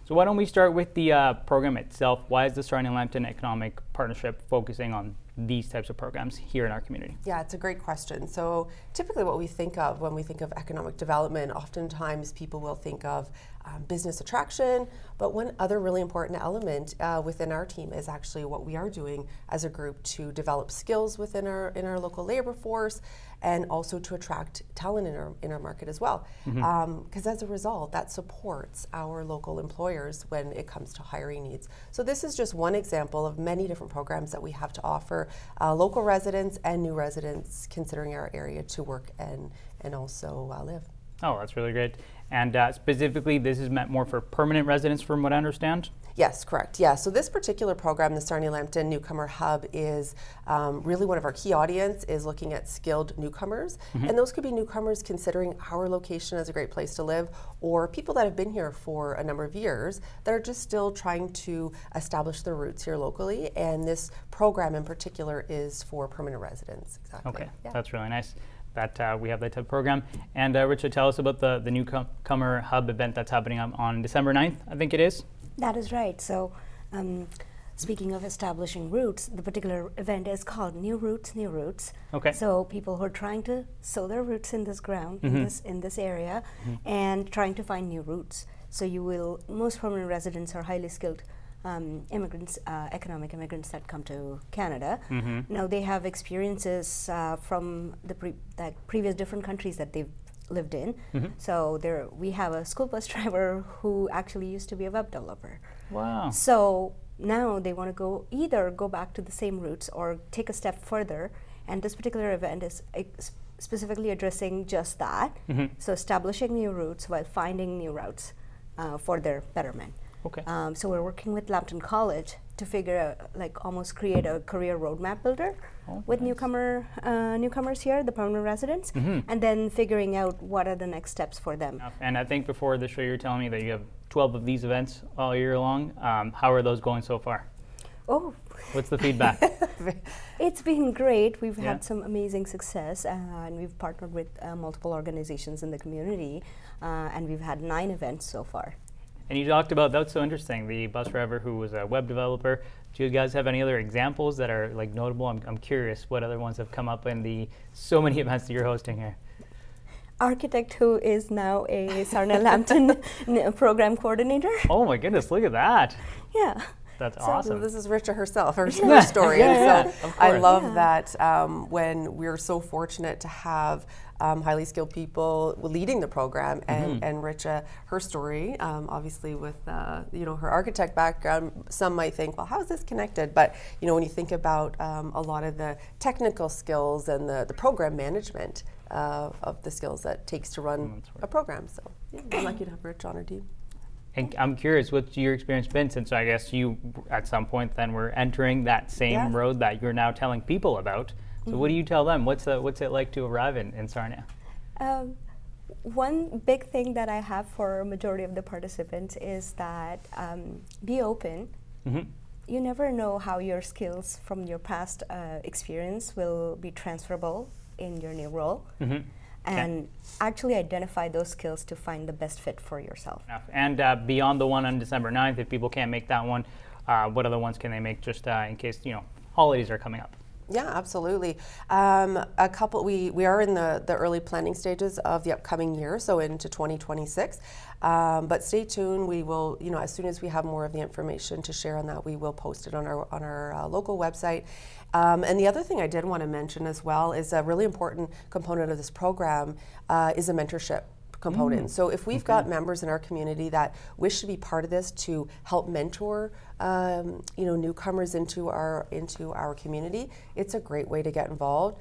So why don't we start with the program itself? Why is the Sarnia Lambton Economic Partnership focusing on these types of programs here in our community? Yeah, it's a great question. So typically what we think of when we think of economic development, oftentimes people will think of business attraction, but one other really important element within our team is actually what we are doing as a group to develop skills within our local labor force, and also to attract talent in our market as well. Because as a result, that supports our local employers when it comes to hiring needs. So this is just one example of many different programs that we have to offer local residents and new residents considering our area to work and also live. Oh, that's really great. And specifically, this is meant more for permanent residents, from what I understand? Yes, correct. Yeah, so this particular program, the Sarnia Lambton Newcomer Hub, is really one of our key audience is looking at skilled newcomers. And those could be newcomers considering our location as a great place to live, or people that have been here for a number of years that are just still trying to establish their roots here locally. And this program in particular is for permanent residents. Exactly. Okay, yeah. That's really nice that we have that type of program. And Richa, tell us about the Newcomer Hub event that's happening on December 9th, I think it is. That is right. So speaking of establishing roots, the particular event is called New Roots, New Roots. Okay. So people who are trying to sow their roots in this ground, in this area, and trying to find new roots. So most permanent residents are highly skilled immigrants, economic immigrants that come to Canada. Now they have experiences from the previous different countries that they've lived in. So we have a school bus driver who actually used to be a web developer. Wow. So now they want to either go back to the same roots or take a step further. And this particular event is specifically addressing just that. So establishing new roots while finding new routes for their betterment. Okay. So we're working with Lambton College to figure out, almost create a career roadmap builder with newcomers here, the permanent residents, and then figuring out what are the next steps for them. And I think before the show you were telling me that you have 12 of these events all year long. How are those going so far? Oh. What's the feedback? It's been great. We've had some amazing success, and we've partnered with multiple organizations in the community, and we've had 9 events so far. And you talked about, that's so interesting, the bus driver who was a web developer. Do you guys have any other examples that are notable? I'm curious what other ones have come up in the so many events that you're hosting here. Architect who is now a Sarnia Lambton program coordinator. Oh my goodness, look at that. Yeah. That's awesome. So this is Richa herself, her story. So I love that when we're so fortunate to have highly skilled people leading the program, and Richa, her story, obviously with her architect background, some might think, well, how is this connected? But when you think about a lot of the technical skills and the program management of the skills that it takes to run a program. So I'm lucky to have Richa on our team. And I'm curious, what's your experience been since I guess you at some point then were entering that same road that you're now telling people about? So what do you tell them? What's it like to arrive in Sarnia? One big thing that I have for a majority of the participants is that be open. You never know how your skills from your past experience will be transferable in your new role. And actually identify those skills to find the best fit for yourself. And beyond the one on December 9th, if people can't make that one, what other ones can they make just in case, holidays are coming up? Yeah, absolutely. A couple. We are in the early planning stages of the upcoming year, so into 2026. But stay tuned. We will, as soon as we have more of the information to share on that, we will post it on our local website. And the other thing I did want to mention as well is a really important component of this program is a mentorship component. So if we've got members in our community that wish to be part of this to help mentor newcomers into our community, it's a great way to get involved.